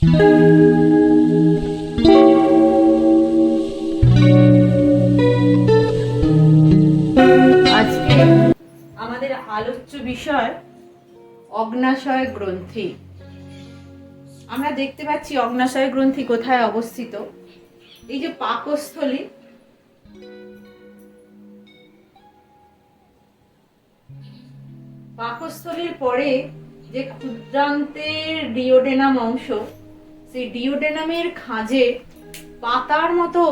আজকে আমাদের আলোচ্য বিষয় অগ্ন্যাশয় গ্রন্থি। আমরা দেখতে পাচ্ছি অগ্ন্যাশয় গ্রন্থি কোথায় অবস্থিত। এই যে পাকস্থলী, পাকস্থলীর পরে যে ক্ষুদ্রান্তের ডিওডেনাম অংশ, সেই ডিওডেনামের খাঁজে পাতার মতো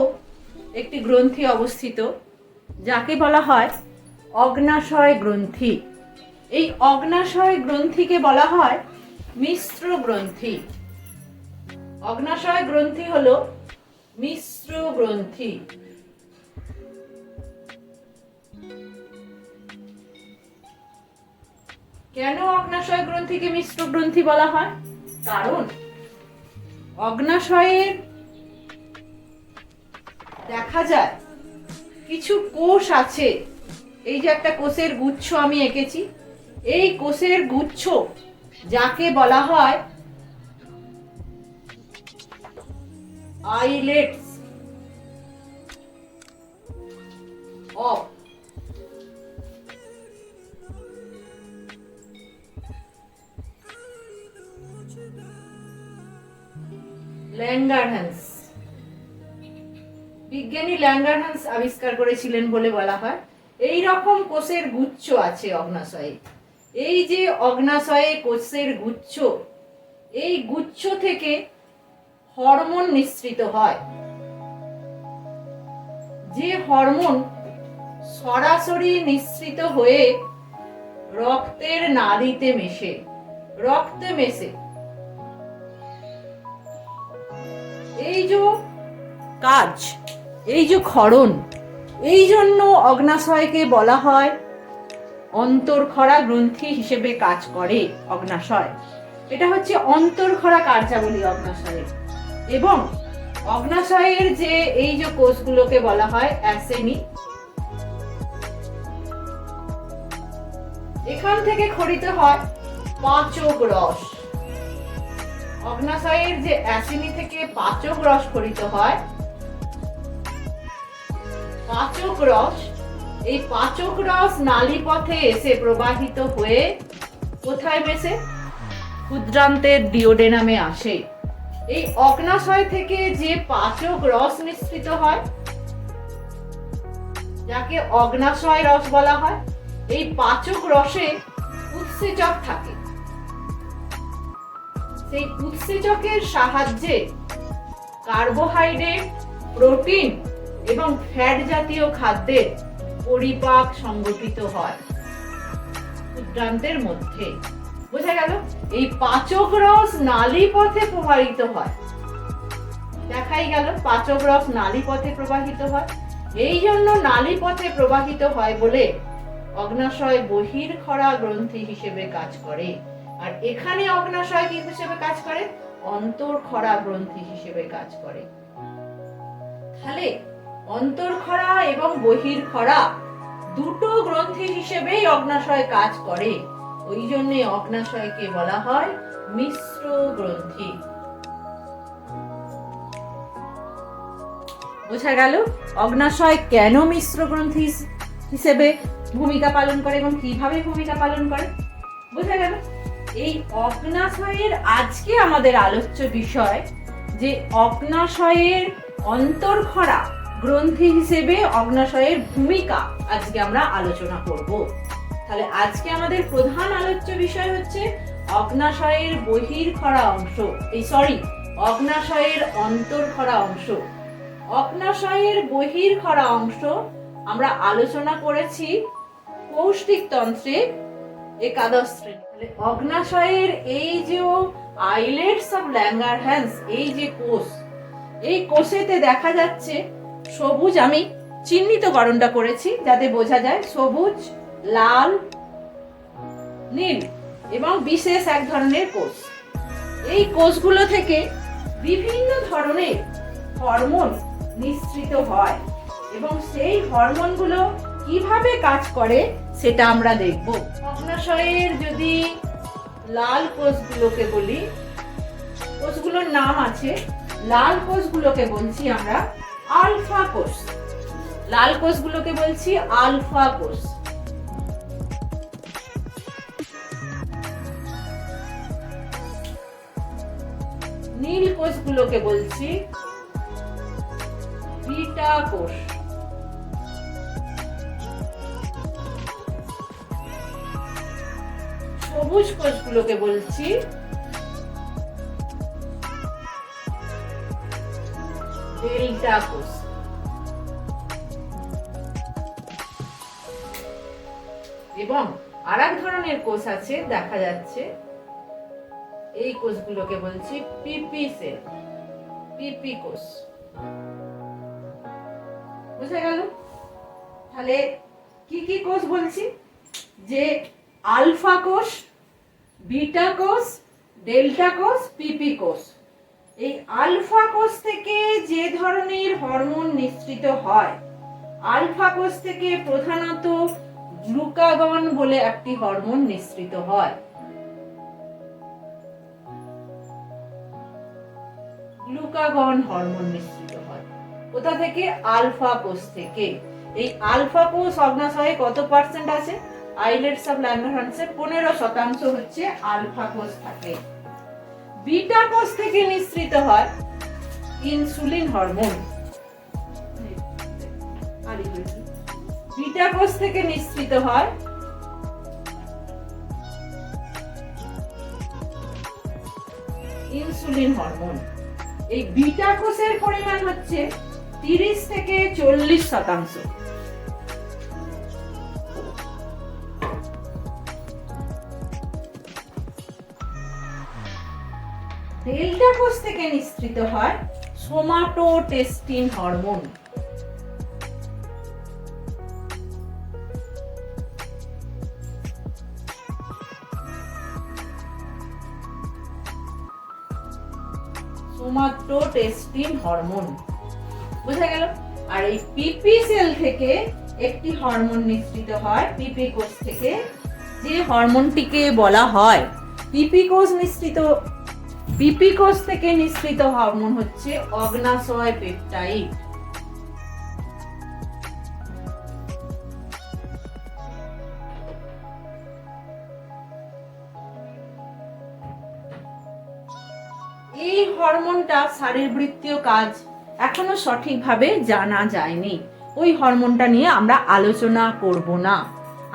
একটি গ্রন্থি অবস্থিত, যাকে বলা হয় অগ্ন্যাশয় গ্রন্থি। এই অগ্ন্যাশয় গ্রন্থিকে বলা হয় মিশ্র গ্রন্থি। অগ্ন্যাশয় গ্রন্থি হলো মিশ্র গ্রন্থি। কেন অগ্ন্যাশয় গ্রন্থিকে মিশ্র গ্রন্থি বলা হয়? কারণ অগ্ন্যাশয়ের দেখা যায় কিছু কোষ আছে। এই যে একটা কোষের গুচ্ছ আমি এঁকেছি, এই কোষের গুচ্ছ যাকে বলা হয় আইলেটস অফ ল্যাঙ্গারহ্যান্স। বিজ্ঞানী ল্যাঙ্গারহ্যান্স আবিষ্কার করেছিলেন বলে বলা হয়। এই রকম কোষের গুচ্ছ আছে অগ্ন্যাশয়ে। এই যে অগ্ন্যাশয়ে কোষের গুচ্ছ, এই গুচ্ছ থেকে হরমোন নিঃসৃত হয়। যে হরমোন সরাসরি নিঃসৃত হয়ে রক্তের নালীতে মেশে, রক্তে মেশে। এই যে কাজ, এই যে ক্ষরণ, এই জন্য অগ্ন্যাশয়কে বলা হয় অন্তর্খরা গ্রন্থি হিসেবে কাজ করে অগ্ন্যাশয়। এটা হচ্ছে অন্তর্খরা কার্যাবলী অগ্ন্যাশয়ের। এবং অগ্ন্যাশয়ের যে এই যে কোষগুলোকে বলা হয় অ্যাসেনি। এখান থেকে খরিত হয় পাচক রস। অগ্ন্যাশয়ের যে অ্যাসেনি থেকে পাচক রস খরিত হয়, পাচক রস, এই পাচক রস নালীপথে এসে প্রবাহিত হয়ে কোথায় মেশে? ক্ষুদ্রান্তের ডিওডেনামে আসে। এই অগ্ন্যাশয় থেকে যে পাচক রস নিঃসৃত হয়, যাকে অগ্ন্যাশয় রস বলা হয়, এই পাচক রসে উৎসেচক থাকে। সেই উৎসেচকের সাহায্যে কার্বোহাইড্রেট, প্রোটিন এবং ফ্যাট জাতীয় খাদ্যের পরিপাক সংগঠিত হয় ক্ষুদ্রান্তের মধ্যে। বোঝা গেল? এই পাচক রস নালী পথে প্রবাহিত হয়। দেখাই গেল পাচক রস নালী পথে প্রবাহিত হয়। এই জন্য নালী পথে প্রবাহিত হয় বলে অগ্ন্যাশয় বহির্খরা গ্রন্থি হিসেবে কাজ করে। আর এখানে অগ্ন্যাশয় কি হিসেবে কাজ করে? অন্তর্খরা গ্রন্থি হিসেবে কাজ করে। তাহলে অন্তর্খরা এবং বহির্খরা দুটো গ্রন্থি হিসেবেই অগ্ন্যাশয় কাজ করে। ওই জন্য অগ্ন্যাশয়কে বলা হয় মিশ্র গ্রন্থি। বোঝা গেল অগ্ন্যাশয় কেন মিশ্র গ্রন্থি হিসেবে ভূমিকা পালন করে এবং কিভাবে ভূমিকা পালন করে। বোঝা গেল? এই অগ্ন্যাশয়ের আজকে আমাদের আলোচ্য বিষয় যে অগ্ন্যাশয়ের অন্তর্খরা গ্রন্থি হিসেবে অগ্ন্যাশয়ের ভূমিকা আজকে আমরা আলোচনা করব। তাহলে আজকে আমাদের প্রধান আলোচ্য বিষয় হচ্ছে অগ্ন্যাশয়ের বহির্খরা অংশ, অগ্ন্যাশয়ের অন্তর্খরা অংশ। অগ্ন্যাশয়ের বহির্খরা অংশ আমরা আলোচনা করেছি পৌষ্টিক তন্ত্রে একাদশ শ্রেণী। অগ্ন্যাশয়ের এই যে আইলেটস অফ ল্যাঙ্গারহ্যান্স, এই যে কোষ, এই কোষেতে দেখা যাচ্ছে সবুজ, আমি চিহ্নিতকরণটা করেছি যাতে বোঝা যায়, সবুজ, লাল, নীল এবং বিশেষ এক ধরনের কোষ। এই কোষগুলো থেকে বিভিন্ন ধরনের হরমোন নিঃসৃত হয় এবং সেই হরমোনগুলো কিভাবে কাজ করে সেটা আমরা দেখব। অগ্ন্যাশয়ের যদি লাল কোষগুলোকে বলি, কোষগুলো কোষগুলোর নাম আছে। লাল কোষগুলোকে বলছি আমরা আলফা কোষ। লাল কোষগুলোকে বলছি আলফা কোষ। নীল কোষগুলোকে বলছি বিটা কোষ। সবুজ কোষগুলোকে বলছি ডেল্টা কোষ। এবং আরেক ধরনের কোষ আছে, দেখা যাচ্ছে, এই কোষগুলোকে বলছি পিপি সেল, পিপি কোষ। বুঝা গেল? তাহলে কি কি কোষ বলছি? যে আলফা কোষ, বিটা কোষ, ডেল্টা কোষ, পিপি কোষ। এই আলফা কোষ থেকে যে ধরনের হরমোন নিঃসৃত হয়, আলফা কোষ থেকে প্রধানত গ্লুকাগন বলে একটি হরমোন নিঃসৃত হয়। গ্লুকাগন হরমোন নিঃসৃত হয় কোথা থেকে? আলফা কোষ থেকে। এই আলফা কোষ অগ্নাশয়ে কত পার্সেন্ট আছে? আইলেটস অফ ল্যাঙ্গারহ্যান্সে 15% হচ্ছে আলফা কোষ থাকে। বিটা কোষ থেকে নিঃসৃত হয় ইনসুলিন হরমোন। বিটা কোষ থেকে নিঃসৃত হয় ইনসুলিন হরমোন। এই বিটা কোষের পরিমাণ হচ্ছে 30 থেকে 40%। ডেল্টা কোষ থেকে নিঃসৃত হয় সোমাটোটেস্টিন হরমোন। সোমাটোটেস্টিন হরমোন। বুঝা গেল? আর এই পিপি সেল থেকে একটি হরমোন নিঃসৃত হয়, পিপি কোষ থেকে, যে হরমোনটিকে বলা হয় পিপি কোষ থেকে নিঃসৃত হরমোন হচ্ছে অগ্নাশয় পেপটাইড। এই হরমোনটা শারীরবৃত্তীয় কাজ এখনো সঠিকভাবে জানা যায়নি। ওই হরমোনটা নিয়ে আমরা আলোচনা করব না।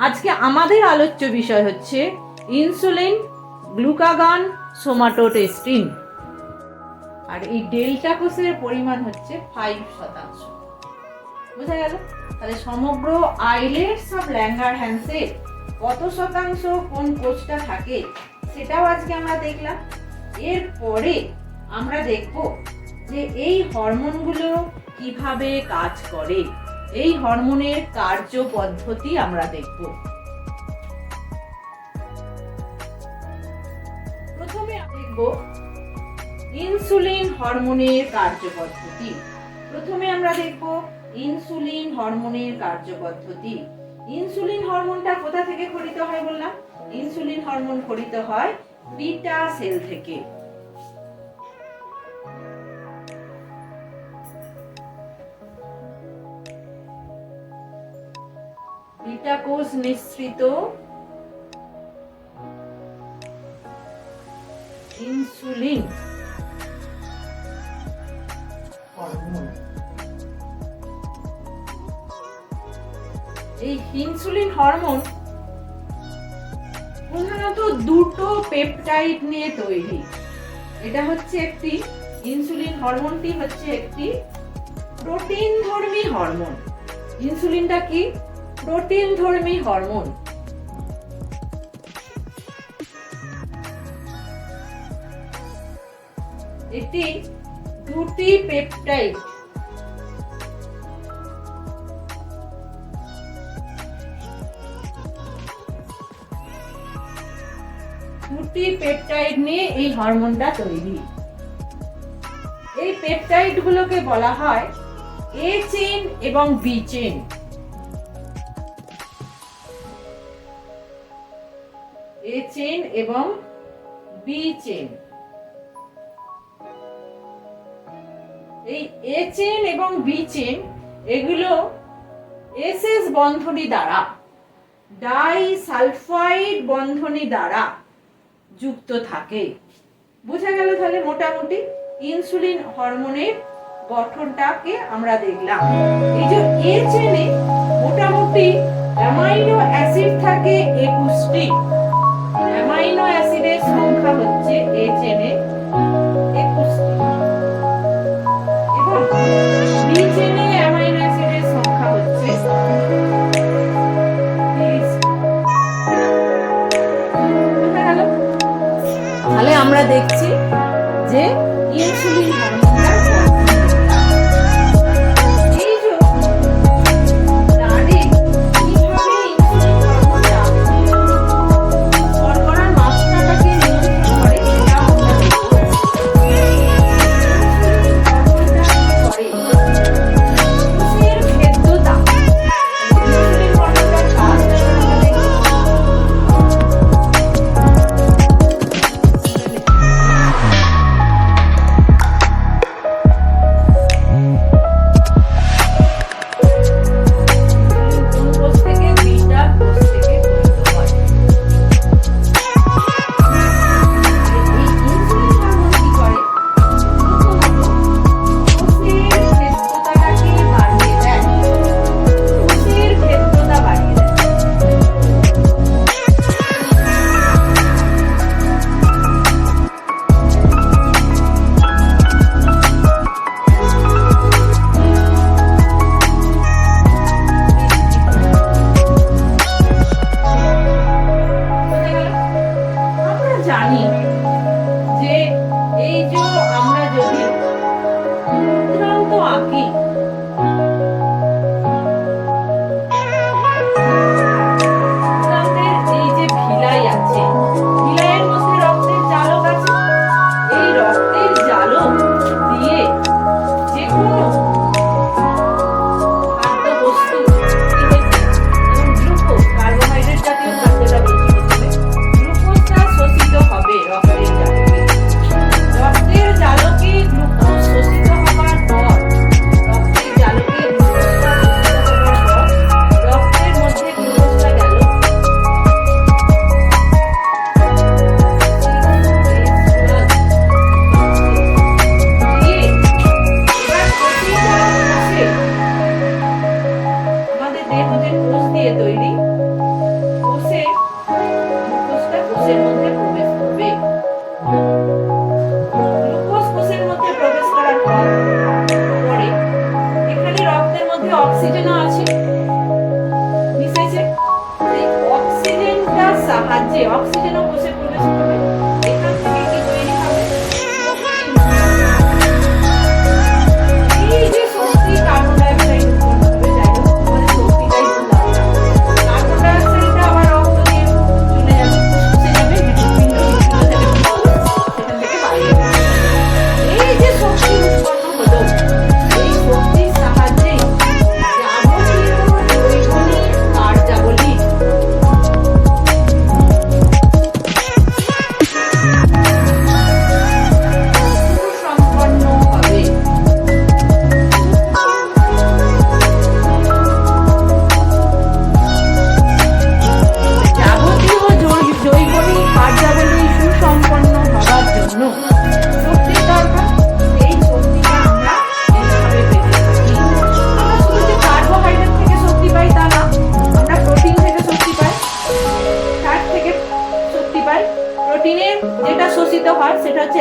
আজকে আমাদের আলোচ্য বিষয় হচ্ছে ইনসুলিন, গ্লুকাগন, সোমাটোটেস্টিন। আর এই ডেল্টা কোষের পরিমাণ হচ্ছে 5%। বুঝা গেল? তাহলে সমগ্র আইলেটস অফ ল্যাঙ্গারহ্যান্সে কত শতাংশ কোন কোষটা থাকে সেটাও আজকে আমরা দেখলাম। এরপরে আমরা দেখব যে এই হরমোনগুলো কিভাবে কাজ করে, এই হরমোনের কার্য পদ্ধতি আমরা দেখব। প্রথমে দেখব ইনসুলিন হরমোনের কার্যপদ্ধতি। ইনসুলিন হরমোনটা কোথা থেকে খরিত হয় বললাম? ইনসুলিন হরমোন খরিত হয় বিটা সেল থেকে। বিটা কোষ নিঃসৃত ইনসুলিন হরমোন। এই ইনসুলিন হরমোন প্রধানত দুটো পেপটাইড নিয়ে তৈরি। এটা হচ্ছে একটি, ইনসুলিন হরমোনটি হচ্ছে একটি প্রোটিনধর্মী হরমোন। ইনসুলিনটা কি? প্রোটিনধর্মী হরমোন। এটি দুটি পেপটাইড নিয়ে এই হরমোনটা তৈরি। এই পেপটাইড গুলোকে বলা হয় এ চেইন এবং বি চেইন। এ চেইন এবং বি চেইন। এই এ চেন এবং বি চেন এগুলো এসএস বন্ধনী দ্বারা, ডাইসালফাইড বন্ধনী দ্বারা যুক্ত থাকে। বোঝা গেল তাহলে মোটামুটি ইনসুলিন হরমোনের গঠনটাকে আমরা দেখলাম। এই যে এ চেনে মোটামুটি অ্যামাইনো অ্যাসিড থাকে 21টি। অ্যামাইনো অ্যাসিডের সংখ্যা হচ্ছে এ চেনে 21টি এবং বি চেনে অ্যামাইনো অ্যাসিডের সংখ্যা হচ্ছে 30। তাহলে আমরা দেখছি যে ইনসুলিন হরমোনটা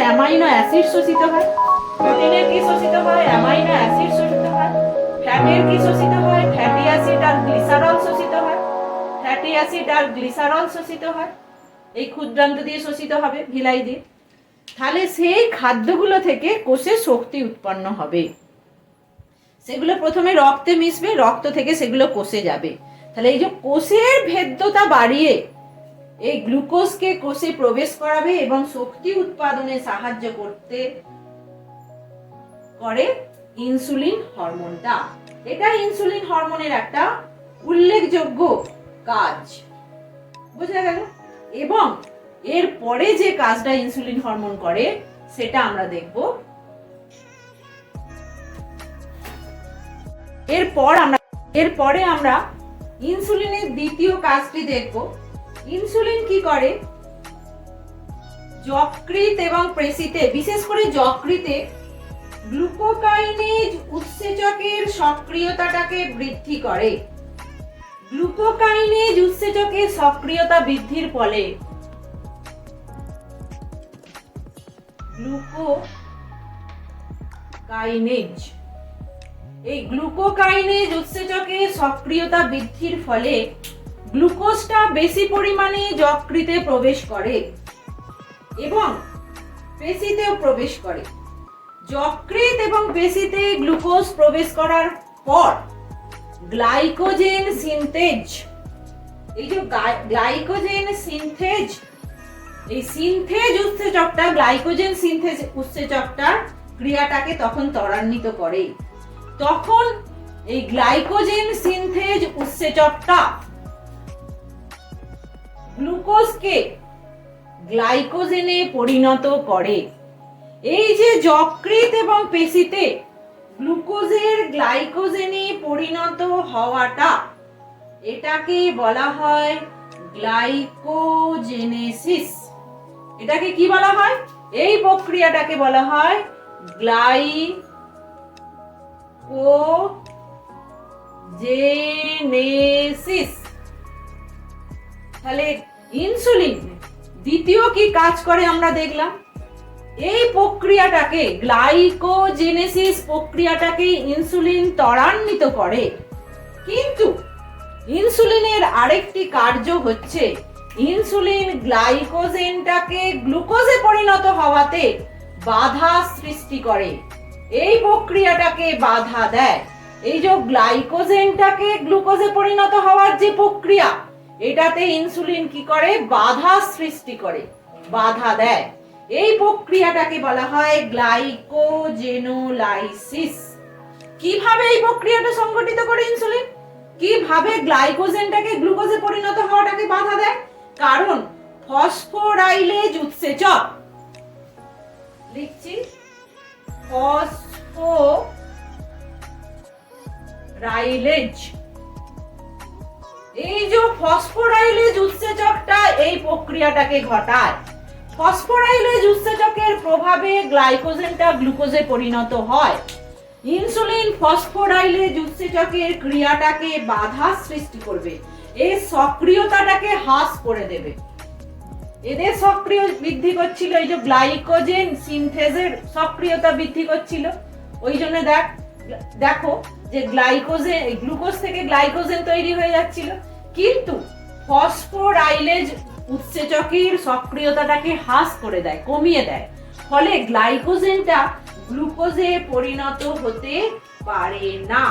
অ্যামাইনো অ্যাসিড শোষিত হয়। প্রোটিনের কি শোষিত হয়? অ্যামাইনো অ্যাসিড শোষিত হয়। ফ্যাটের কি শোষিত হয়? ফ্যাটি অ্যাসিড আর গ্লিসারল শোষিত হয়। ফ্যাটি অ্যাসিড আর গ্লিসারল শোষিত হয়, এই ক্ষুদ্রান্ত দিয়ে শোষিত হবে, ভিলাই দিয়ে। তাহলে সেই খাদ্যগুলো থেকে কোষে শক্তি উৎপন্ন হবে। সেগুলো প্রথমে রক্তে মিশবে, রক্ত থেকে সেগুলো কোষে যাবে। তাহলে এই যে কোষের ভেদ্যতা বাড়িয়ে এই গ্লুকোজকে কোষে প্রবেশ করাবে এবং শক্তি উৎপাদনে সাহায্য করতে করে ইনসুলিন হরমোনটা। এটা ইনসুলিন হরমোনের একটা উল্লেখযোগ্য কাজ, বোঝা গেল? এবং এর পরে যে কাজটা ইনসুলিন হরমোন করে সেটা আমরা দেখব এরপরে আমরা ইনসুলিনের দ্বিতীয় কাজটি দেখব। ইনসুলিন কি করে, যকৃৎ এবং পেশিতে, বিশেষ করে যকৃতে গ্লুকোকাইনেজ উৎসেচকের সক্রিয়তাটাকে বৃদ্ধি করে। গ্লুকোকাইনেজ উৎসেচকের সক্রিয়তা বৃদ্ধির ফলে গ্লুকোকাইনেজ উৎসেচকের সক্রিয়তা বৃদ্ধির ফলে গ্লুকোজটা বেশি পরিমাণে যকৃতে প্রবেশ করে এবং পেশিতেও প্রবেশ করে। যকৃৎ এবং পেশিতে গ্লুকোজ প্রবেশ করার পর গ্লাইকোজেন সিনথেজ, এই যে গ্লাইকোজেন সিনথেজ, এই সিনথেজ উৎসেচকটা, গ্লাইকোজেন সিনথেজ উৎসেচকটার ক্রিয়াটাকে তখন ত্বরান্বিত করে। তখন এই গ্লাইকোজেন সিনথেজ উৎসেচকটা গ্লুকোজকে গ্লাইকোজেনে পরিণত করে। এই যে যকৃৎ এবং পেশিতে গ্লুকোজের গ্লাইকোজেনে পরিণত হওয়াটা, এটাকে বলা হয় গ্লাইকোজেনেসিস। এটাকে কি বলা হয়? এই প্রক্রিয়াটাকে বলা হয় গ্লাইকোজেনেসিস। তাহলে ইনসুলিন দ্বিতীয় কি কাজ করে আমরা দেখলাম। এই প্রক্রিয়াটাকে, গ্লাইকোজেনেসিস প্রক্রিয়াটাকে ইনসুলিন ত্বরান্বিত করে। কিন্তু ইনসুলিনের আরেকটি কার্য হচ্ছে, ইনসুলিন গ্লাইকোজেনটাকে গ্লুকোজে পরিণত হওয়াতে বাধা সৃষ্টি করে, এই প্রক্রিয়াটাকে বাধা দেয়। এই যে গ্লাইকোজেনটাকে গ্লুকোজে পরিণত হওয়ার যে প্রক্রিয়া, এটাতে ইনসুলিন কি করে? বাধা সৃষ্টি করে, বাধা দেয়। এই প্রক্রিয়াটাকে বলা হয় গ্লাইকোজেনোলাইসিস। কিভাবে এই প্রক্রিয়াটা সংঘটিত করে ইনসুলিন? কিভাবে গ্লাইকোজেনটাকে গ্লুকোজে পরিণত হওয়াটাকে বাধা দেয়? কারণ ফসফোরাইলেজ উৎসেচক, লিখছি ফসফোরাইলেজ, এই যে ফসফোরাইলেজ উৎসেচকটা এই প্রক্রিয়াটাকে ঘটায়। ফসফোরাইলেজ উৎসেচকের প্রভাবে গ্লাইকোজেনটা গ্লুকোজে পরিণত হয়। ইনসুলিন ফসফোরাইলেজ উৎসেচকের ক্রিয়াটাকে বাধা সৃষ্টি করবে, এর সক্রিয়তাটাকে হ্রাস করে দেবে। এদের সক্রিয় বৃদ্ধি করছিল, এই যে গ্লাইকোজেন সিনথেজের সক্রিয়তা বৃদ্ধি করছিল। ওই জন্য দেখো যে গ্লুকোজ থেকে গ্লাইকোজেন তৈরি হয়ে যাচ্ছিল। কিন্তু ফসফোরাইলেজ উৎসেচকের সক্রিয়তাটাকে হ্রাস করে দেয়, কমিয়ে দেয়। ফলে গ্লাইকোজেনটা গ্লুকোজে পরিণত হতে পারে না,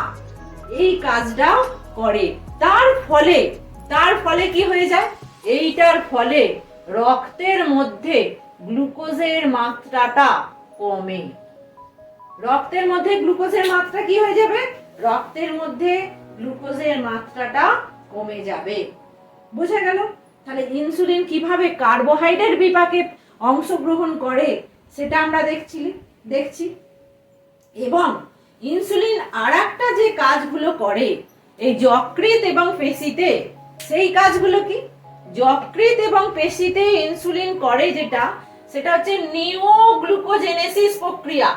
এই কাজটাও করে। তার ফলে কি হয়ে যায়? এইটার ফলে রক্তের মধ্যে গ্লুকোজের মাত্রাটা কমে। রক্তের মধ্যে গ্লুকোজের মাত্রা কি হয়ে যাবে? রক্তের মধ্যে গ্লুকোজের মাত্রাটা কমে যাবে। বোঝা গেল? তাহলে ইনসুলিন কিভাবে কার্বোহাইড্রেট বিপাকে অংশগ্রহণ করে সেটা আমরা দেখছি। এবং ইনসুলিন আরেকটা যে কাজগুলো করে এই যকৃৎ এবং পেশিতে, সেই কাজগুলো কি? যকৃৎ এবং পেশিতে ইনসুলিন করে যেটা, সেটা হচ্ছে নিওগ্লুকোজেনেসিস প্রক্রিয়া।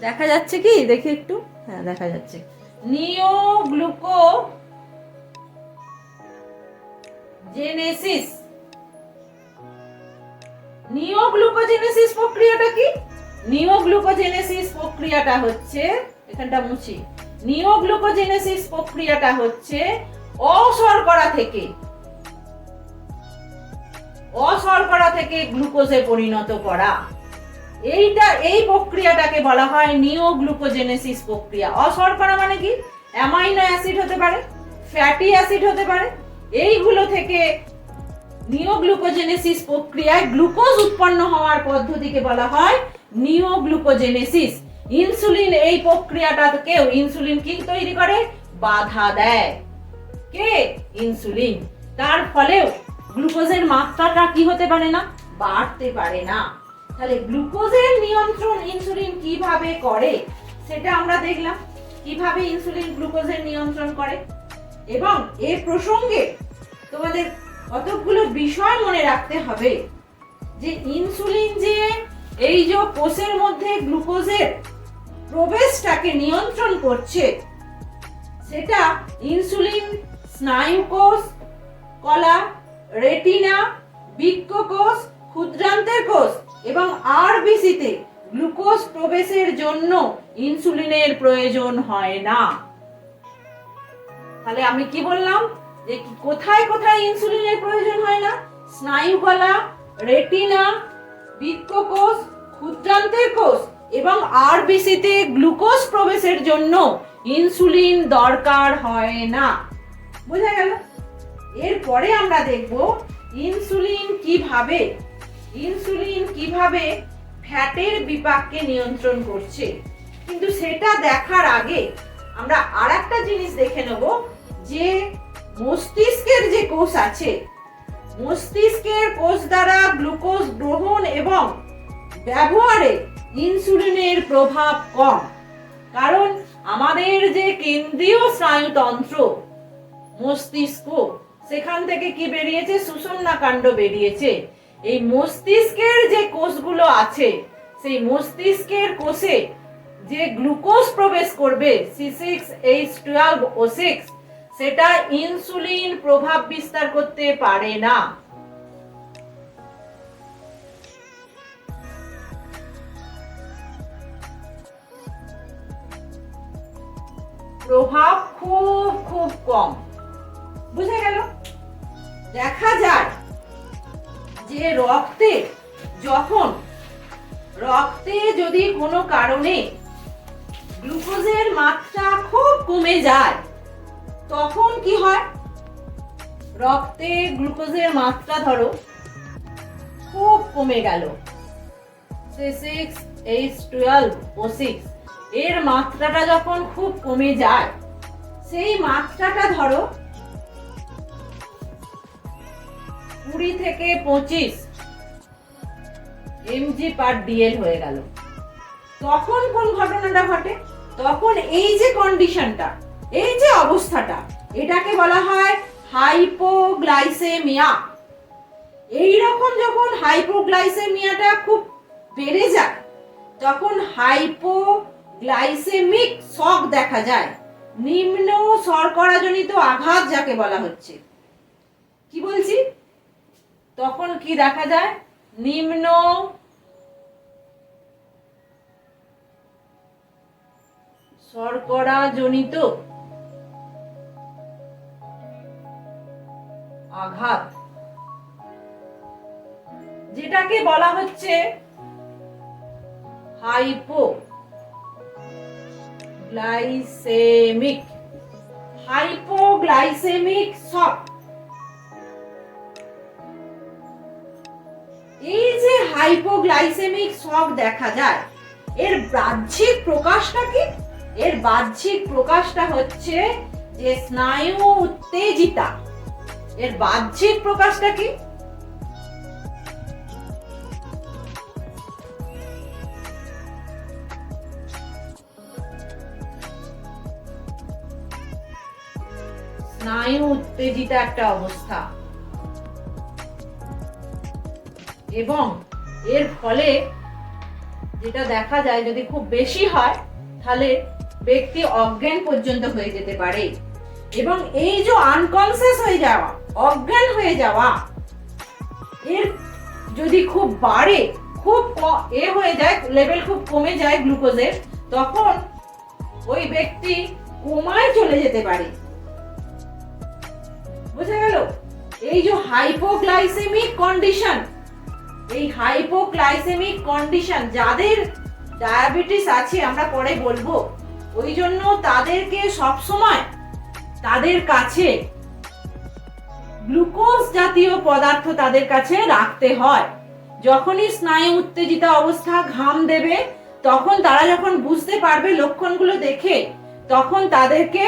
দেখা যাচ্ছে কি? দেখি একটু, হ্যাঁ দেখা যাচ্ছে। নিওগ্লুকোজেনেসিস প্রক্রিয়াটা কি? নিওগ্লুকোজেনেসিস প্রক্রিয়াটা হচ্ছে, এখানটা মুছি, নিওগ্লুকোজেনেসিস প্রক্রিয়াটা হচ্ছে অশর্করা থেকে গ্লুকোজে পরিণত করা। এই প্রক্রিয়াটাকে বলা হয় নিওগ্লুকোজেনেসিস প্রক্রিয়া। অশর্করা মানে কি? অ্যামাইনো অ্যাসিড হতে পারে, ফ্যাটি অ্যাসিড হতে পারে। এইগুলো থেকে নিওগ্লুকোজেনেসিস প্রক্রিয়ায় গ্লুকোজ উৎপন্ন হওয়ার পদ্ধতিকে বলা হয় নিওগ্লুকোজেনেসিস। ইনসুলিন এই প্রক্রিয়াটাকেও, ইনসুলিন কি তৈরি করে? বাধা দেয়। কে? ইনসুলিন। তার ফলেও গ্লুকোজের মাত্রাটা কি হতে পারে না? বাড়তে পারে না। তাহলে গ্লুকোজের নিয়ন্ত্রণ ইনসুলিন কিভাবে করে সেটা আমরা দেখলাম, কিভাবে ইনসুলিন গ্লুকোজের নিয়ন্ত্রণ করে। এবং এর প্রসঙ্গে তোমাদের কতগুলো বিষয় মনে রাখতে হবে, যে ইনসুলিন যে এই যে কোষের মধ্যে গ্লুকোজের প্রবেশটাকে নিয়ন্ত্রণ করছে, সেটা ইনসুলিন স্নায়ু কোষ, কলা, রেটিনা, বৃক্ক কোষ, ক্ষুদ্রান্তের কোষ এবং আরবিসিতে গ্লুকোজ প্রবেশের জন্য ইনসুলিনের প্রয়োজন হয় না। তাহলে আমি কি বললাম, যে কোথায় কোথায় ইনসুলিনের প্রয়োজন হয় না? স্নায়ুকলা, রেটিনা, বৃক্ক কোষ, ক্ষুদ্রান্তের কোষ এবং আরবিসিতে গ্লুকোজ প্রবেশের জন্য ইনসুলিন দরকার হয় না। বোঝা গেল? এরপরে আমরা দেখব ইনসুলিন কিভাবে ফ্যাটের বিপাককে নিয়ন্ত্রণ করছে। কিন্তু সেটা দেখার আগে আমরা আরেকটা জিনিস দেখে নেব, যে মস্তিষ্কের যে কোষ আছে, মস্তিষ্কের কোষ দ্বারা গ্লুকোজ গ্রহণ এবং ব্যবহারে ইনসুলিনের প্রভাব কম। কারণ আমাদের যে কেন্দ্রীয় স্নায়ুতন্ত্র মস্তিষ্ক, সেখান থেকে কি বেরিয়েছে? সুষুম্নাকাণ্ড বেরিয়েছে। এই মস্তিষ্কের যে কোষগুলো আছে, সেই মস্তিষ্কের কোষে যে গ্লুকোজ প্রবেশ করবে C6H12O6, সেটা ইনসুলিন প্রভাব বিস্তার করতে পারে না। প্রভাব খুব খুব কম। বুঝা গেল? দেখা যায় যে রক্তে যদি কোনো কারণে গ্লুকোজের মাত্রা খুব কমে যায়, তখন কি হয়? রক্তে গ্লুকোজের মাত্রা ধরো খুব কমে গেল, C6H12O6 এর মাত্রাটা যখন খুব কমে যায়, সেই মাত্রাটা ধরো 20 থেকে 25 mg/dl হয়ে গেল। তখন কোন ঘটনাটা ঘটে? তখন এই যে কন্ডিশনটা, এই যে অবস্থাটা, এটাকে বলা হয় হাইপোগ্লাইসেমিয়া। এই রকম যখন হাইপোগ্লাইসেমিয়াটা খুব বেড়ে যায়, তখন হাইপোগ্লাইসেমিক শক দেখা যায়, নিম্ন শর্করাজনিত আঘাত যাকে বলা হচ্ছে। কি বলছি? তখন কি দেখা যায়? নিম্ন শর্করাজনিত আঘাত, যেটাকে বলা হচ্ছে হাইপোগ্লাইসেমিক শক। এই যে হাইপোগ্লাইসেমিক শক দেখা যায়, এর বাহ্যিক প্রকাশটা কি? এর বাহ্যিক প্রকাশটা হচ্ছে যে স্নায়ু উত্তেজিতা। এর বাহ্যিক প্রকাশটা কি? স্নায়ু উত্তেজিত একটা অবস্থা, এবং এর ফলে যেটা দেখা যায়, যদি খুব বেশি হয় তাহলে ব্যক্তি অজ্ঞান পর্যন্ত হয়ে যেতে পারে। এবং এই যে আনকনসিয়াস হয়ে যাওয়া, অজ্ঞান হয়ে যাওয়া, এর যদি খুব বাড়ে, খুব হয়ে যায়, লেভেল খুব কমে যায় গ্লুকোজের, তখন ওই ব্যক্তি কোমায় চলে যেতে পারে। বুঝা গেল? এই যে হাইপোগ্লাইসেমিক কন্ডিশন, এই হাইপোগ্লাইসেমিক কন্ডিশন যাদের ডায়াবেটিস আছে, আমরা পরে বলবো, ওই জন্য তাদেরকে সব সময় তাদের কাছে গ্লুকোজ জাতীয় পদার্থ তাদের কাছে রাখতে হয়। যখনই স্নায়ু উত্তেজিত অবস্থা, ঘাম দেবে, তখন তারা যখন বুঝতে পারবে লক্ষণগুলো দেখে, তখন তাদেরকে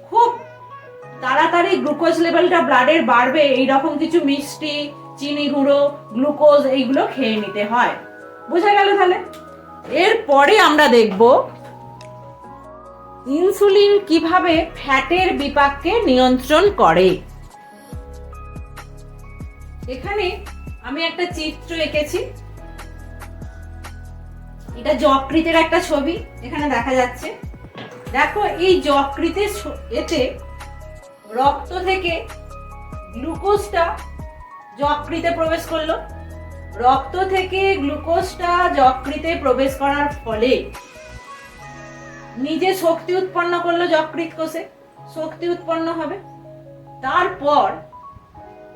খুব তাড়াতাড়ি গ্লুকোজ লেভেলটা ব্লাডের বাড়বে, এইরকম কিছু মিষ্টি, চিনি গুঁড়ো, গ্লুকোজ এইগুলো খেয়ে নিতে হয়। বোঝা গেল তাহলে? এরপরে আমরা দেখব ইনসুলিন কিভাবে ফ্যাটের বিপাককে নিয়ন্ত্রণ করে। এখানে আমি একটা চিত্র এঁকেছি, এটা যকৃতের একটা ছবি এখানে দেখা যাচ্ছে। দেখো এই যকৃতের এতে রক্ত থেকে গ্লুকোজটা যকৃতে প্রবেশ করলো। রক্ত থেকে গ্লুকোজটা যকৃতে প্রবেশ করার ফলে নিজে শক্তি উৎপন্ন করলো, যকৃৎ কোষে শক্তি উৎপন্ন হবে। তারপর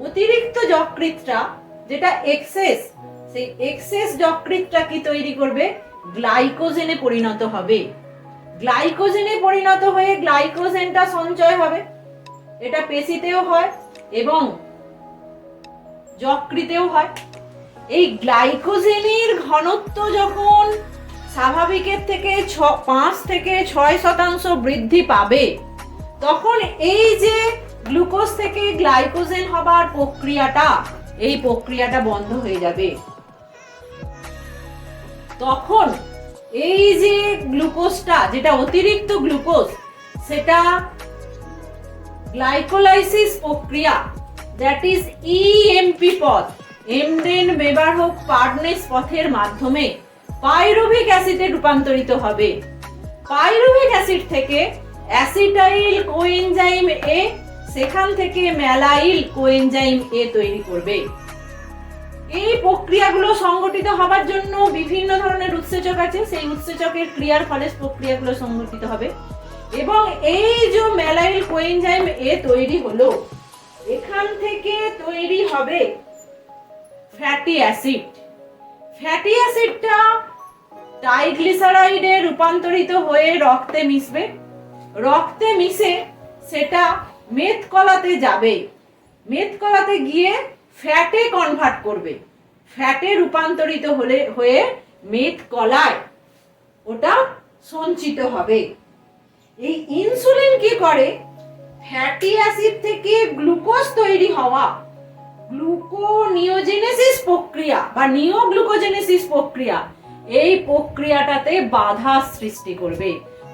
অতিরিক্ত যকৃৎটা যেটা এক্সেস, সেই এক্সেস যকৃৎটা কি তৈরি করবে? গ্লাইকোজেনে পরিণত হবে। গ্লাইকোজেনে পরিণত হয়ে গ্লাইকোজেনটা সঞ্চয় হবে। এটা পেশিতেও হয় এবং যকৃতেও হয়। এই গ্লাইকোজেনের ঘনত্ব যখন স্বাভাবিকের থেকে 5 থেকে 6% বৃদ্ধি পাবে, তখন এই যে গ্লুকোজ থেকে গ্লাইকোজেন হবার প্রক্রিয়াটা, এই প্রক্রিয়াটা বন্ধ হয়ে যাবে। তখন এই যে গ্লুকোজটা, যেটা অতিরিক্ত গ্লুকোজ, সেটা গ্লাইকোলাইসিস প্রক্রিয়া, দ্যাট ইজ ইএমপি পথ, এমডেন বেবার হোক পার্টনেস পথের মাধ্যমে পাইরুভিক অ্যাসিডে রূপান্তরিত হবে। পাইরুভিক অ্যাসিড থেকে অ্যাসিটাইল কোএনজাইম এ, সেখান থেকে ম্যালাইল কোএনজাইম এ তৈরি করবে। এই প্রক্রিয়াগুলো সংগঠিত হবার জন্য বিভিন্ন ধরনের উৎসেচক আছে, সেই উৎসেচকের ক্রিয়ার ফলে প্রক্রিয়াগুলো সংগঠিত হবে এবং এই যে ম্যালাইল কোএনজাইম এ তৈরি হলো, এখান থেকে তৈরি হবে ফ্যাটি অ্যাসিড। ফ্যাটি অ্যাসিডটা ট্রাইগ্লিসারাইডে রূপান্তরিত হয়ে রক্তে মিশবে। রক্তে মিশে সেটা মেদকলাতে যাবে। মেদকলাতে গিয়ে ফ্যাটে কনভার্ট করবে। ফ্যাটে রূপান্তরিত হয়ে মেদকলায় ওটা সঞ্চিত হবে। এই ইনসুলিন কি করে? ফ্যাটি অ্যাসিড থেকে গ্লুকোজ তৈরি হওয়া গ্লুকোনিওজেনেসিস প্রক্রিয়া বা নিওগ্লুকোজেনেসিস প্রক্রিয়া, এই প্রক্রিয়াটাতে বাধা সৃষ্টি করবে।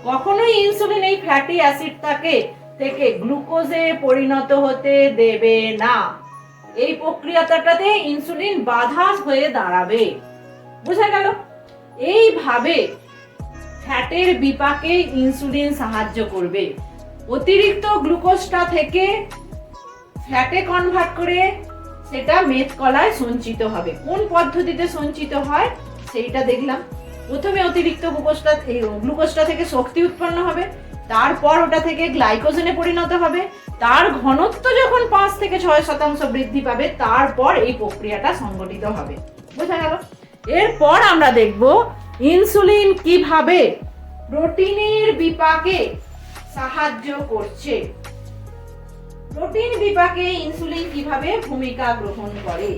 কখনোই ইনসুলিন এই ফ্যাটি অ্যাসিডটাকে থেকে গ্লুকোজে পরিণত হতে দেবে না। এই প্রক্রিয়াটাতে ইনসুলিন বাধা হয়ে দাঁড়াবে। বোঝা গেল? এইভাবে ফ্যাটের বিপাকে ইনসুলিন সাহায্য করবে। অতিরিক্ত গ্লুকোজটা থেকে ফ্যাটে কনভার্ট করে সেটা মেদকলায় সঞ্চিত হবে। কোন পদ্ধতিতে সঞ্চিত হয় সেইটা দেখলাম। প্রথমে অতিরিক্ত গ্লুকোজটা থেকে শক্তি উৎপন্ন হবে, তারপর ওটা থেকে গ্লাইকোজেনে পরিণত হবে, তার ঘনত্ব যখন 5 থেকে 6% বৃদ্ধি পাবে, তারপর এই প্রক্রিয়াটা সংগঠিত হবে। বোঝা গেল? এরপর আমরা দেখব ইনসুলিন কিভাবে প্রোটিনের বিপাকে সাহায্য করছে। প্রোটিন বিপাকে ইনসুলিন কিভাবে ভূমিকা গ্রহণ করে।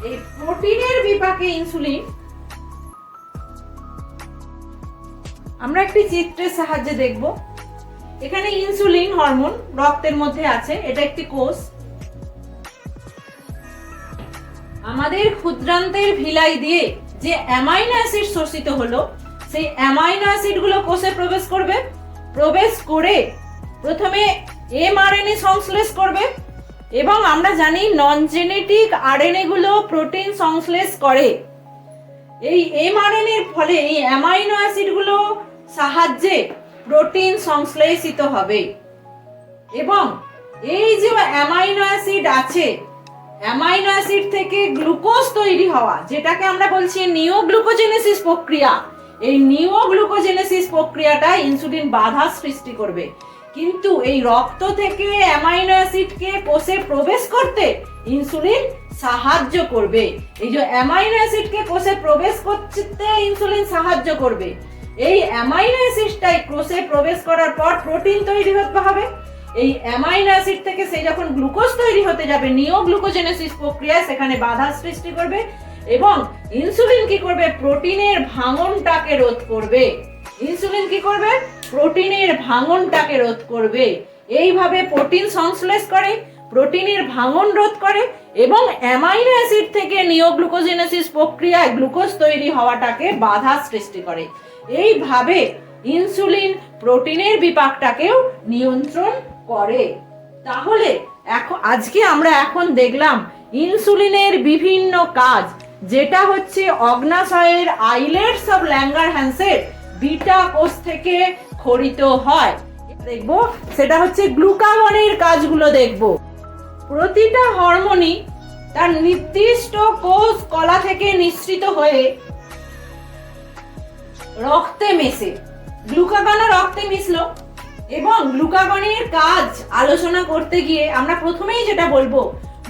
এই প্রোটিনের বিপাকে ইনসুলিন আমরা একটি চিত্রের সাহায্যে দেখব। এখানে ইনসুলিন হরমোন রক্তের মধ্যে আছে, এটা একটি কোষ। আমাদের ক্ষুদ্রান্তের ভিলাই দিয়ে যে অ্যামাইনো অ্যাসিড শোষিত হলো, সেই অ্যামাইনো অ্যাসিড গুলো কোষে প্রবেশ করবে। প্রবেশ করে প্রথমে এমআরএনএ সংশ্লেষ করবে এবং আমরা জানি নন জেনেটিক আরএনএ গুলো প্রোটিন সংশ্লেষ করে। এই এমআরএনএ এর ফলে এই অ্যামাইনো অ্যাসিড গুলো সাহায্যে প্রোটিন সংশ্লেষিত হবে এবং এই যে অ্যামাইনো অ্যাসিড আছে, অ্যামাইনো অ্যাসিড থেকে গ্লুকোজ তৈরি হওয়া, যেটাকে আমরা বলছি নিওগ্লুকোজেনেসিস প্রক্রিয়া, এই নিওগ্লুকোজেনেসিস প্রক্রিয়াটা ইনসুলিন বাধা সৃষ্টি করবে। কিন্তু এই রক্ত থেকে অ্যামাইনো অ্যাসিডকে কোষে প্রবেশ করতে ইনসুলিন সাহায্য করবে। এই যে অ্যামাইনো অ্যাসিডকে কোষে প্রবেশ করতে ইনসুলিন সাহায্য করবে। এই অ্যামাইনো অ্যাসিডটাই কোষে প্রবেশ করার পর প্রোটিন তৈরি হবে। এই অ্যামাইনো অ্যাসিড থেকে সে যখন গ্লুকোজ তৈরি হতে যাবে নিওগ্লুকোজেনেসিস প্রক্রিয়ায়, সেখানে বাধা সৃষ্টি করবে এবং ইনসুলিন কি করবে? প্রোটিনের ভাঙনটাকে রোধ করবে। ইনসুলিন কি করবে? প্রোটিনের ভাঙনটাকে রোধ করবে। এইভাবে প্রোটিন সংশ্লেষ করে। প্রোটিনের ভাঙন রোধ করে এবং অ্যামাইনো অ্যাসিড থেকে নিওগ্লুকোজেনেসিস প্রক্রিয়ায় গ্লুকোজ তৈরি হওয়াটাকে বাধা সৃষ্টি করে। এইভাবে ইনসুলিন প্রোটিনের বিপাকটাকেও নিয়ন্ত্রণ করে। তাহলে আজকে আমরা দেখলাম ইনসুলিনের বিভিন্ন কাজ, যেটা হচ্ছে অগ্নাশয়ের আইলেটস অফ ল্যাঙ্গারহ্যান্সের বিটা কোষ থেকে ক্ষরিত হয়। দেখবো সেটা হচ্ছে গ্লুকাগনের কাজগুলো দেখব। প্রতিটা হরমোনই তার নির্দিষ্ট কোষ কলা থেকে নিঃসৃত হয়ে রক্তে মেশে। গ্লুকাগনও রক্তে মিশলো এবং গ্লুকাগনের কাজ আলোচনা করতে গিয়ে আমরা প্রথমেই যেটা বলবো,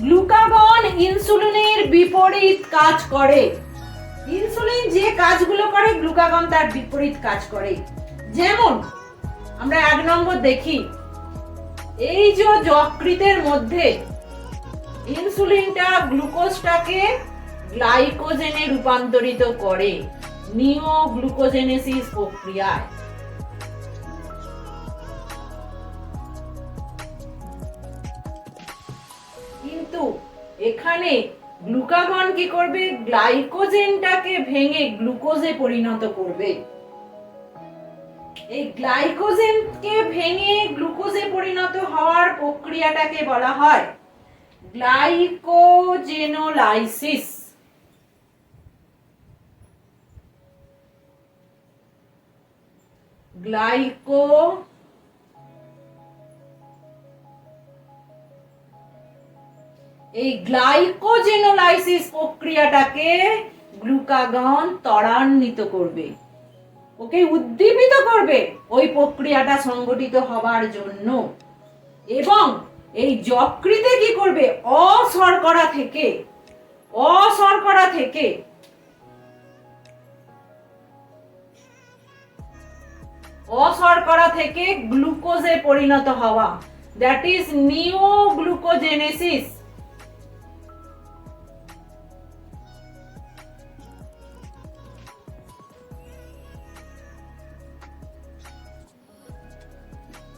গ্লুকাগন ইনসুলিনের বিপরীত কাজ করে। ইনসুলিন যে কাজগুলো করে গ্লুকাগন তার বিপরীত কাজ করে। যেমন আমরা 1 নম্বর দেখি, এই যে যকৃতের মধ্যে ইনসুলিনটা গ্লুকোজটাকে গ্লাইকোজেনে রূপান্তরিত করে নিওগ্লুকোজেনেসিস প্রক্রিয়ায়। কিন্তু এখানে গ্লুকাগন কি করবে? গ্লাইকোজেনটাকে ভেঙে গ্লুকোজে পরিণত করবে। এই গ্লাইকোজেনকে ভেঙে গ্লুকোজে পরিণত হওয়ার প্রক্রিয়াটাকে বলা হয় গ্লাইকোজেনোলাইসিস। এই গ্লাইকোজেনোলাইসিস প্রক্রিয়াটাকে গ্লুকাগন ত্বরান্বিত করবে, ওকে উদ্দীপিত করবে ওই প্রক্রিয়াটা সংগঠিত হবার জন্য। এবং এই যকৃতে কি করবে? অশর্করা থেকে গ্লুকোজে পরিণত হওয়া, দ্যাট ইজ নিওগ্লুকোজেনেসিস।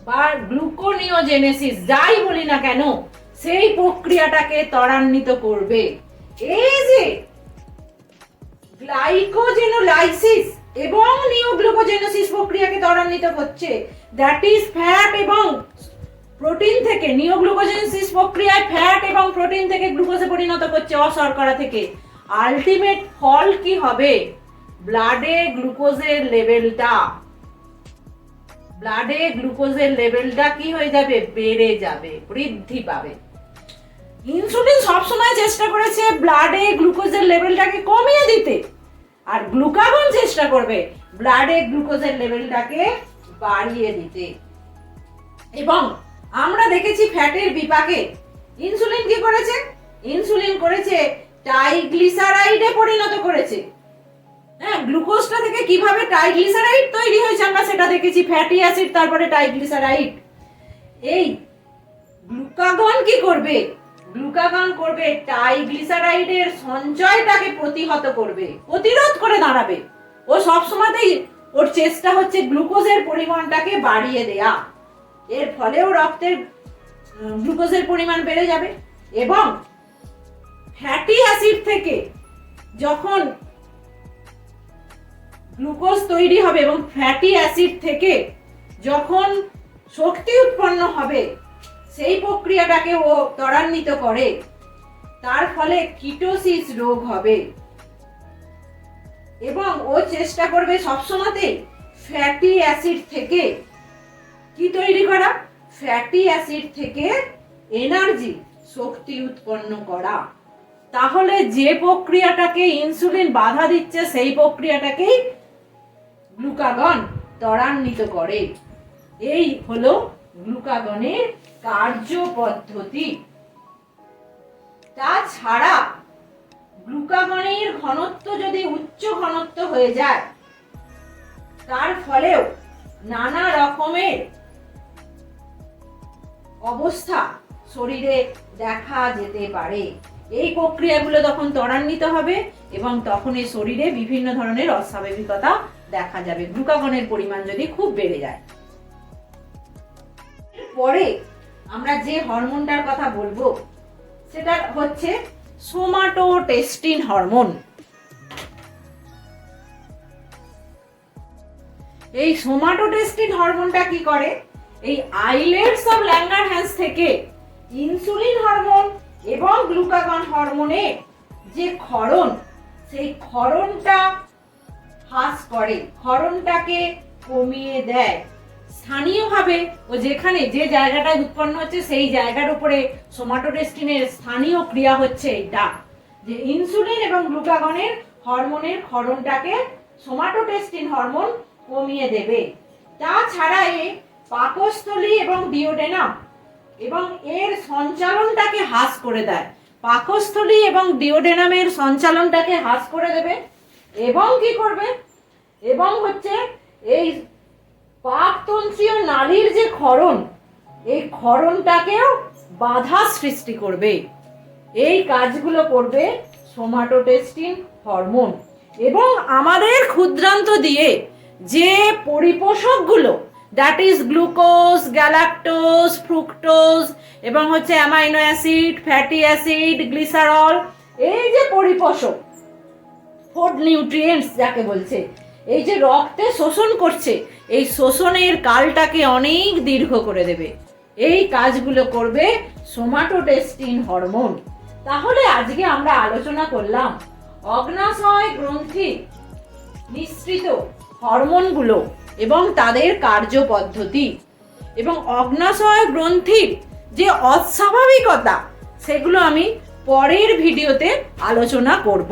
বা গ্লুকোনিওজেনেসিস, যাই বলি না কেন, সেই প্রক্রিয়াটাকে ত্বরান্বিত করবে। এই যে গ্লাইকোজেনোলাইসিস এবং নিওগ্লুকোজেনেসিস প্রক্রিয়াকে ত্বরান্বিত করছে, দ্যাট ইজ ফ্যাট এবং প্রোটিন থেকে, নিওগ্লুকোজেনেসিস প্রক্রিয়ায় ফ্যাট এবং প্রোটিন থেকে গ্লুকোজে পরিণত করছে অশর্করা থেকে। আলটিমেট ফল কি হবে? ব্লাডে গ্লুকোজের লেভেলটা কি হয়ে যাবে? বেড়ে যাবে, বৃদ্ধি পাবে। ইনসুলিন সবসময় চেষ্টা করেছে ব্লাডে গ্লুকোজের লেভেলটাকে কমিয়ে দিতে, আর গ্লুকাগন চেষ্টা করবে ব্লাডে গ্লুকোজের লেভেলটাকে বাড়িয়ে দিতে। এবং আমরা দেখেছি ফ্যাটের বিপাকে ইনসুলিন কি করেছে? ইনসুলিন করেছে ট্রাইগ্লিসারাইডে পরিণত করেছে। হ্যাঁ, গ্লুকোজটা থেকে কিভাবে ট্রাইগ্লিসারাইড তৈরি হয়েছে আমরা সেটা দেখেছি, ফ্যাটি অ্যাসিড তারপরে ট্রাইগ্লিসারাইড। এই গ্লুকাগন কি করবে? গ্লুকাগন করবে ট্রাইগ্লিসারাইডের সঞ্চয়টাকে প্রতিরোধ করে দাঁড়াবে। ও সবসময়তেই ওর চেষ্টা হচ্ছে গ্লুকোজের পরিমাণটাকে বাড়িয়ে দেয়া। এর ফলেও রক্তের গ্লুকোজের পরিমাণ বেড়ে যাবে। এবং ফ্যাটি অ্যাসিড থেকে যখন গ্লুকোজ তৈরি হবে এবং ফ্যাটি অ্যাসিড থেকে যখন শক্তি উৎপন্ন হবে, সেই প্রক্রিয়াটাকে ও ত্বরান্বিত করে। তার ফলে কিটোসিস রোগ হবে এবং ও চেষ্টা করবে সবসময়তে ফ্যাটি অ্যাসিড থেকে কি তৈরি করা? ফ্যাটি অ্যাসিড থেকে এনার্জি, শক্তি উৎপন্ন করা। তাহলে যে প্রক্রিয়াটাকে ইনসুলিন বাধা দিচ্ছে সেই প্রক্রিয়াটাকেই গ্লুকাগন ত্বরান্বিত করে। এই হলো গ্লুকাগনের কার্যপদ্ধতি। তাছাড়া গ্লুকাগনের ঘনত্ব যদি উচ্চ ঘনত্ব হয়ে যায়, তার ফলেও নানা রকমের অবস্থা শরীরে দেখা যেতে পারে। এই প্রক্রিয়াগুলো তখন ত্বরান্বিত হবে এবং তখন এই শরীরে বিভিন্ন ধরনের অস্বাভাবিকতা দেখা যাবে, গ্লুকাগনের পরিমাণ যদি খুব বেড়ে যায়। পরে আমরা যে হরমোনটার কথা বলবো সেটা হচ্ছে সোমাটোটেস্টিন হরমোন। এই সোমাটোটেস্টিন হরমোনটা কি করে, এই আইলেটস অফ ল্যাঙ্গারহ্যান্স থেকে ইনসুলিন হরমোন এবং গ্লুকাগন হরমোনের যে ক্ষরণ, সেই ক্ষরণটা হ্রাস করে, ক্ষরণটাকে কমিয়ে দেয়। স্থানীয়ভাবে ও যেখানে যে জায়গাটায় উৎপন্ন হচ্ছে সেই জায়গার উপরে সোমাটোটেস্টিনের স্থানীয় ক্রিয়া হচ্ছে এটা, যে ইনসুলিন এবং গ্লুকাগনের হরমোনের ক্ষরণটাকে সোমাটোটেস্টিন হরমোন কমিয়ে দেবে। তাছাড়া এ পাকস্থলী এবং ডিওডেনাম এবং এর সঞ্চালনটাকে হ্রাস করে দেয়, পাকস্থলী এবং ডিওডেনামের সঞ্চালনটাকে হ্রাস করে দেবে। এবং কি করবে, এবং হচ্ছে এই পাকতন্ত্রীয় নালীর যে ক্ষরণ, এই ক্ষরণটাকেও বাধা সৃষ্টি করবে। এই কাজগুলো করবে সোমাটোটেস্টিন হরমোন। এবং আমাদের ক্ষুদ্রান্ত দিয়ে যে পরিপোষকগুলো, that is glucose, galactose, fructose এবং হচ্ছে amino acid, fatty acid, glycerol, এই যে পরিপোষক, ফুড নিউট্রিয়েন্টস যাকে বলছে, এই যে রক্তে শোষণ করছে, এই শোষণের কালটাকে অনেক দীর্ঘ করে দেবে। এই কাজগুলো করবে সোমাটোটেস্টিন হরমোন। তাহলে আজকে আমরা আলোচনা করলাম অগ্নাশয় গ্রন্থি নিঃসৃত হরমোনগুলো এবং তাদের কার্যপদ্ধতি, এবং অগ্নাশয় গ্রন্থির যে অস্বাভাবিকতা সেগুলো আমি পরের ভিডিওতে আলোচনা করব।